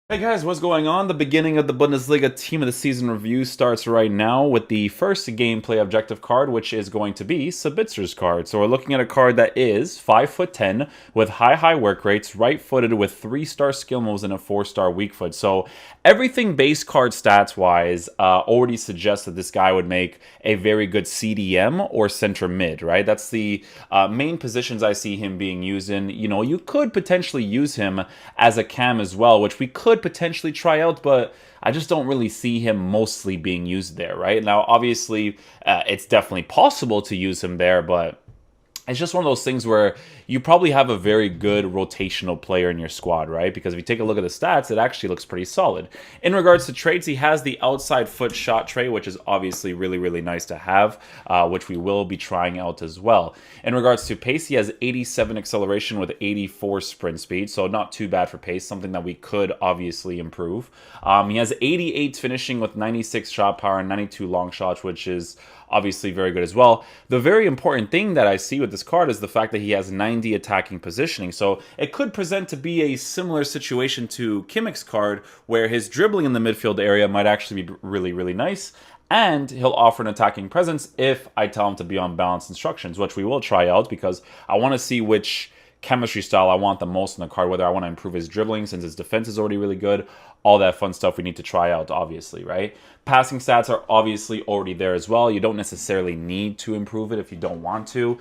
Hey guys, what's going on? The beginning of the Bundesliga Team of the Season review starts right now with the first gameplay objective card, which is going to be Sabitzer's card. So we're looking at a card that is 5'10", with high work rates, right-footed with 3-star skill moves and a 4-star weak foot. So everything base card stats-wise already suggests that this guy would make a very good CDM or center mid, right? That's the main positions I see him being used in. You know, you could potentially use him as a cam as well, which we could potentially try out, but I just don't really see him mostly being used there, right? Now, obviously, it's definitely possible to use him there, but it's just one of those things where you probably have a very good rotational player in your squad, right? Because if you take a look at the stats, it actually looks pretty solid. In regards to traits, he has the outside foot shot trait, which is obviously really nice to have, which we will be trying out as well. In regards to pace, he has 87 acceleration with 84 sprint speed, so not too bad for pace, something that we could obviously improve. He has 88 finishing with 96 shot power and 92 long shots, which is obviously very good as well. The very important thing that I see with this card is the fact that he has 90 attacking positioning. So it could present to be a similar situation to Kimmich's card, where his dribbling in the midfield area might actually be really nice. And he'll offer an attacking presence if I tell him to be on balanced instructions, which we will try out because I want to see which chemistry style I want the most in the card, whether I want to improve his dribbling since his defense is already really good, all that fun stuff we need to try out, obviously, right? Passing stats are obviously already there as well. You don't necessarily need to improve it if you don't want to.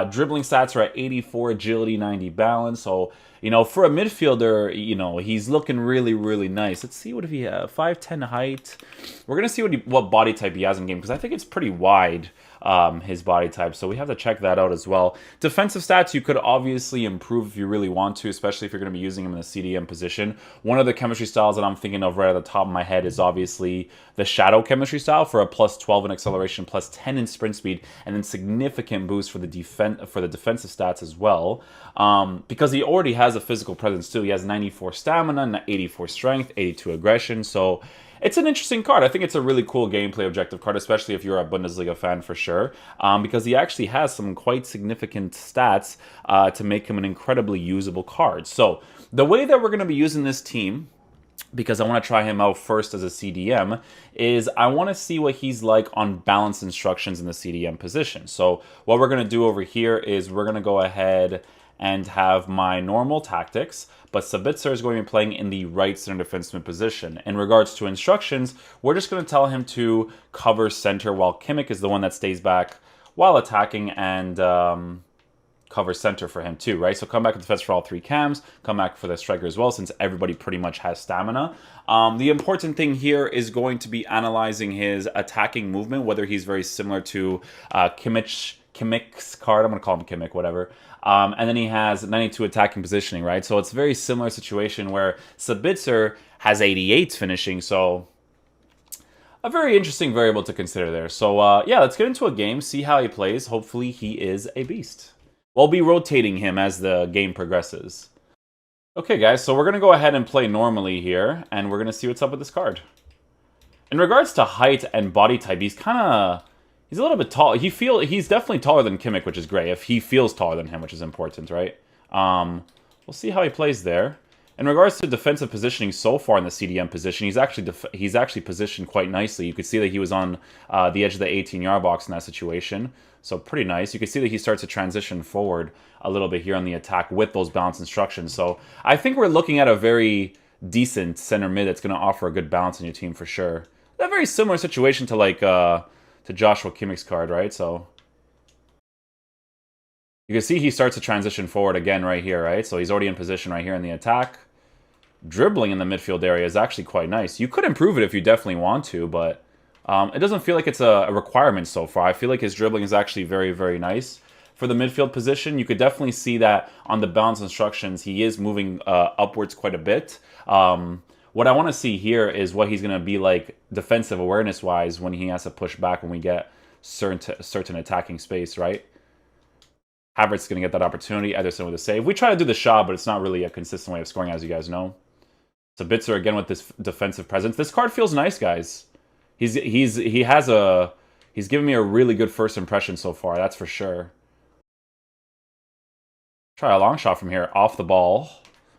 Dribbling stats are at 84, agility, 90 balance, so you know, for a midfielder, you know, he's looking really nice. Let's see what if he has 5'10" height. We're gonna see what body type he has in game because I think it's pretty wide. His body type, so we have to check that out as well. Defensive stats you could obviously improve if you really want to, especially if you're going to be using him in the CDM position. One of the chemistry styles that I'm thinking of right at the top of my head is obviously the Shadow chemistry style for a plus 12 in acceleration, plus 10 in sprint speed, and then significant boost for the defensive stats as well. Because he already has a physical presence too. He has 94 stamina, 84 strength, 82 aggression, so it's an interesting card. I think it's a really cool gameplay objective card, especially if you're a Bundesliga fan for sure, because he actually has some quite significant stats to make him an incredibly usable card. So the way that we're going to be using this team, because I want to try him out first as a CDM, is I want to see what he's like on balanced instructions in the CDM position. So what we're going to do over here is we're going to go ahead and have my normal tactics, but Sabitzer is going to be playing in the right center defenseman position. In regards to instructions, we're just going to tell him to cover center, while Kimmich is the one that stays back while attacking and cover center for him too, right? So come back with defense for all three cams, come back for the striker as well, since everybody pretty much has stamina. The important thing here is going to be analyzing his attacking movement, whether he's very similar to Kimmich's card. I'm going to call him Kimmich, whatever. And then he has 92 attacking positioning, right? So it's a very similar situation where Sabitzer has 88 finishing, so a very interesting variable to consider there. So yeah, let's get into a game, see how he plays. Hopefully he is a beast. We'll be rotating him as the game progresses. Okay, guys, so we're going to go ahead and play normally here, and we're going to see what's up with this card. In regards to height and body type, he's a little bit tall. He's definitely taller than Kimmich, which is great. If he feels taller than him, which is important, right? We'll see how he plays there. In regards to defensive positioning so far in the CDM position, he's actually positioned quite nicely. You could see that he was on the edge of the 18-yard box in that situation. So pretty nice. You can see that he starts to transition forward a little bit here on the attack with those balanced instructions. So I think we're looking at a very decent center mid that's going to offer a good balance in your team for sure. A very similar situation to like to Joshua Kimmich's card, right? So you can see he starts to transition forward again right here, right? So he's already in position right here in the attack. Dribbling in the midfield area is actually quite nice. You could improve it if you definitely want to, but it doesn't feel like it's a requirement so far. I feel like his dribbling is actually very nice. For the midfield position, you could definitely see that on the balance instructions, he is moving upwards quite a bit. What I want to see here is what he's going to be like defensive awareness-wise when he has to push back when we get certain attacking space, right? Havertz is going to get that opportunity. Ederson with a save. We try to do the shot, but it's not really a consistent way of scoring, as you guys know. Sabitzer again with this defensive presence. This card feels nice, guys. He's given me a really good first impression so far, that's for sure. Try a long shot from here, off the ball.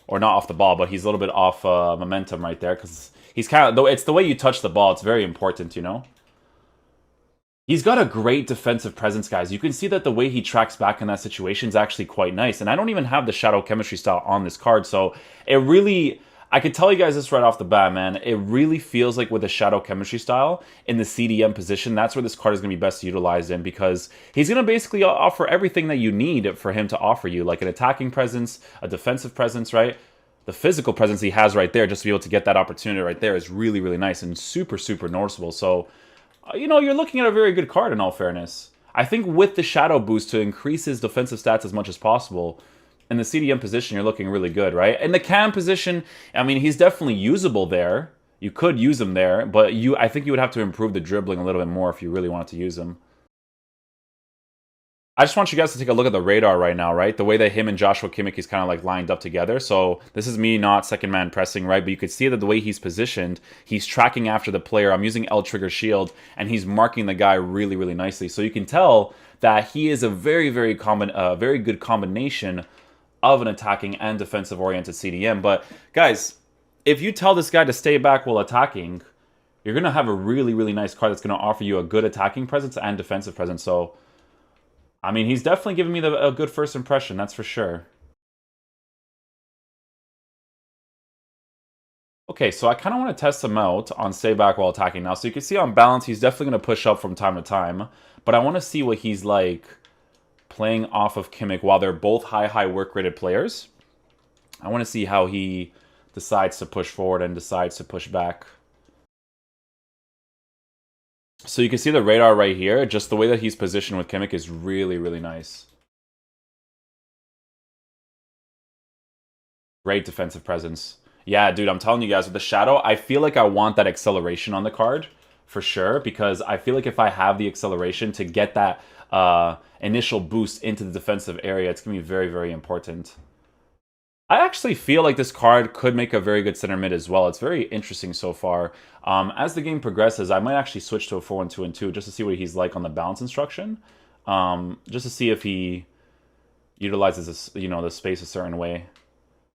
or not off the ball, but he's a little bit off momentum right there because he's kind of, though it's the way you touch the ball. It's very important, you know. He's got a great defensive presence, guys. You can see that the way he tracks back in that situation is actually quite nice. And I don't even have the shadow chemistry style on this card, so it really... I can tell you guys this right off the bat, man. It really feels like with the shadow chemistry style in the CDM position, that's where this card is going to be best utilized in because he's going to basically offer everything that you need for him to offer you, like an attacking presence, a defensive presence, right? The physical presence he has right there, just to be able to get that opportunity right there is really, really nice and super, super noticeable. So, you know, you're looking at a very good card in all fairness. I think with the shadow boost to increase his defensive stats as much as possible, in the CDM position, you're looking really good, right? In the cam position, I mean, he's definitely usable there. You could use him there, but I think you would have to improve the dribbling a little bit more if you really wanted to use him. I just want you guys to take a look at the radar right now, right? The way that him and Joshua Kimmich is kind of like lined up together. So this is me not second man pressing, right? But you could see that the way he's positioned, he's tracking after the player. I'm using L trigger shield, and he's marking the guy really, really nicely. So you can tell that he is a very, very good combination of an attacking and defensive-oriented CDM. But, guys, if you tell this guy to stay back while attacking, you're going to have a really, really nice card that's going to offer you a good attacking presence and defensive presence. So, I mean, he's definitely giving me a good first impression, that's for sure. Okay, so I kind of want to test him out on stay back while attacking now. So you can see on balance, he's definitely going to push up from time to time. But I want to see what he's like playing off of Kimmich while they're both high work-rated players. I want to see how he decides to push forward and decides to push back. So you can see the radar right here. Just the way that he's positioned with Kimmich is really, really nice. Great defensive presence. Yeah, dude, I'm telling you guys, with the shadow, I feel like I want that acceleration on the card for sure, because I feel like if I have the acceleration to get that initial boost into the defensive area, it's going to be very, very important. I actually feel like this card could make a very good center mid as well. It's very interesting so far. As the game progresses, I might actually switch to a 4-1-2-2 just to see what he's like on the balance instruction. Just to see if he utilizes this, you know, the space a certain way.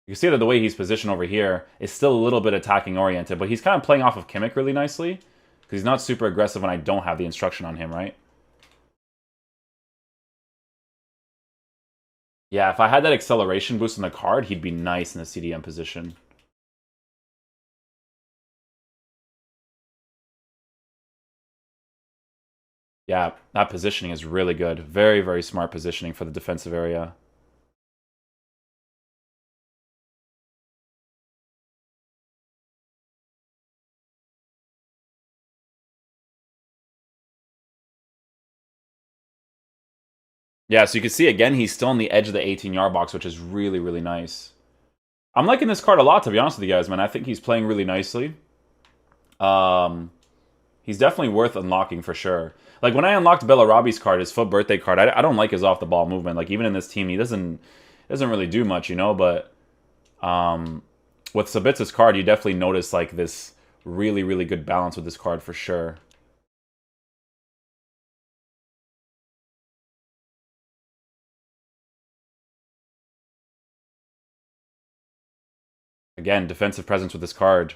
You can see that the way he's positioned over here is still a little bit attacking oriented, but he's kind of playing off of Kimmich really nicely because he's not super aggressive when I don't have the instruction on him, right? Yeah, if I had that acceleration boost on the card, he'd be nice in the CDM position. Yeah, that positioning is really good. Very, very smart positioning for the defensive area. Yeah, so you can see, again, he's still on the edge of the 18-yard box, which is really, really nice. I'm liking this card a lot, to be honest with you guys, man. I think he's playing really nicely. He's definitely worth unlocking for sure. Like, when I unlocked Bellarabi's card, his FUT birthday card, I don't like his off-the-ball movement. Like, even in this team, he doesn't really do much, you know? But with Sabitzer's card, you definitely notice, like, this really, really good balance with this card for sure. Again, defensive presence with this card.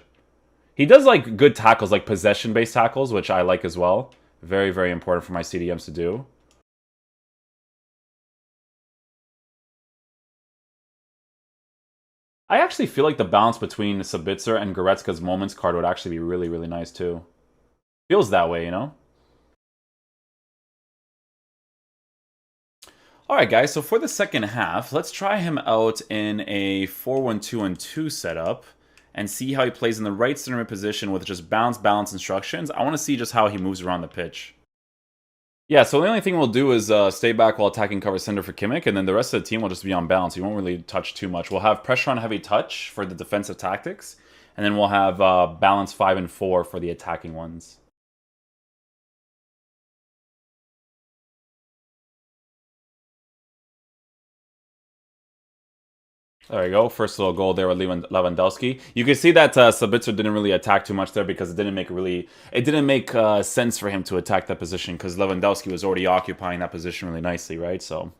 He does, like, good tackles, like possession-based tackles, which I like as well. Very, very important for my CDMs to do. I actually feel like the balance between Sabitzer and Goretzka's Moments card would actually be really, really nice, too. Feels that way, you know? Alright guys, so for the second half, let's try him out in a 4-1-2-2 setup and see how he plays in the right center mid position with just balance instructions. I want to see just how he moves around the pitch. Yeah, so the only thing we'll do is stay back while attacking cover center for Kimmich, and then the rest of the team will just be on balance. We won't really touch too much. We'll have pressure on heavy touch for the defensive tactics, and then we'll have balance 5 and 4 for the attacking ones. There you go. First little goal there with Lewandowski. You can see that Sabitzer didn't really attack too much there because it didn't make sense for him to attack that position because Lewandowski was already occupying that position really nicely, right? So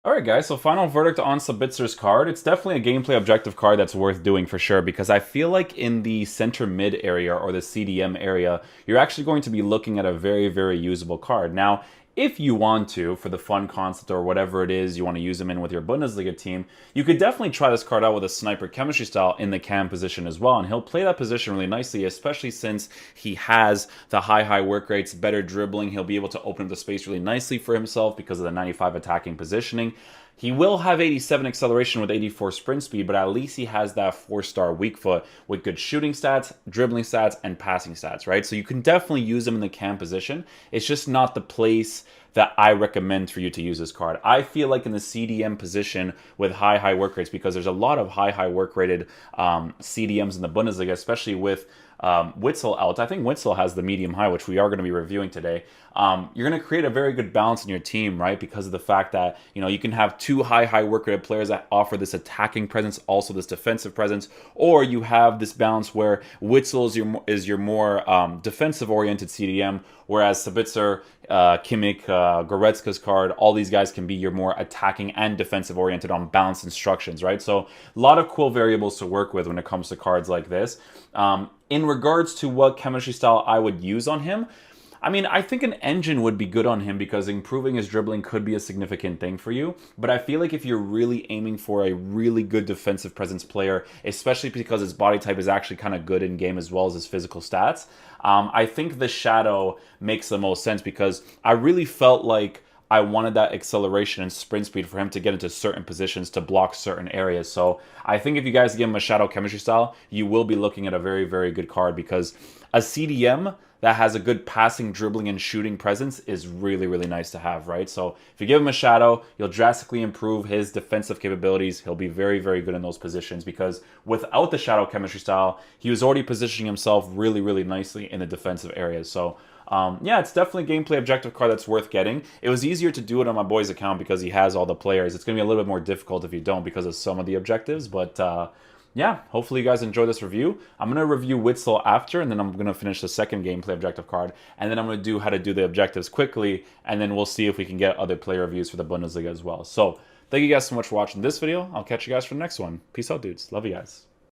Alright guys, so final verdict on Sabitzer's card. It's definitely a gameplay objective card that's worth doing for sure, because I feel like in the center mid area or the CDM area, you're actually going to be looking at a very, very usable card. Now, if you want to, for the fun concept or whatever it is you want to use him in with your Bundesliga team, you could definitely try this card out with a sniper chemistry style in the cam position as well, and he'll play that position really nicely, especially since he has the high work rates, better dribbling. He'll be able to open up the space really nicely for himself because of the 95 attacking positioning. He will have 87 acceleration with 84 sprint speed, but at least he has that 4-star weak foot with good shooting stats, dribbling stats, and passing stats, right? So you can definitely use him in the cam position. It's just not the place that I recommend for you to use this card. I feel like in the CDM position with high work rates, because there's a lot of high work rated CDMs in the Bundesliga, especially with Witsel out. I think Witsel has the medium high, which we are going to be reviewing today. You're going to create a very good balance in your team, right? Because of the fact that, you know, you can have two high work rate players that offer this attacking presence, also this defensive presence, or you have this balance where Witsel is your more defensive oriented CDM, whereas Sabitzer, Kimmich, Goretzka's card, all these guys can be your more attacking and defensive oriented on balanced instructions, right? So a lot of cool variables to work with when it comes to cards like this. In regards to what chemistry style I would use on him, I mean, I think an engine would be good on him because improving his dribbling could be a significant thing for you. But I feel like if you're really aiming for a really good defensive presence player, especially because his body type is actually kind of good in game as well as his physical stats, I think the Shadow makes the most sense because I really felt like I wanted that acceleration and sprint speed for him to get into certain positions to block certain areas. So I think if you guys give him a Shadow chemistry style, you will be looking at a very, very good card because a CDM that has a good passing, dribbling, and shooting presence is really, really nice to have, right? So if you give him a Shadow, you'll drastically improve his defensive capabilities. He'll be very, very good in those positions because without the Shadow chemistry style, he was already positioning himself really, really nicely in the defensive areas. So yeah, it's definitely a gameplay objective card that's worth getting. It was easier to do it on my boy's account because he has all the players. It's going to be a little bit more difficult if you don't because of some of the objectives, but yeah, hopefully you guys enjoy this review. I'm going to review Witsel after, and then I'm going to finish the second gameplay objective card, and then I'm going to do how to do the objectives quickly, and then we'll see if we can get other player reviews for the Bundesliga as well. So thank you guys so much for watching this video. I'll catch you guys for the next one. Peace out, dudes. Love you guys.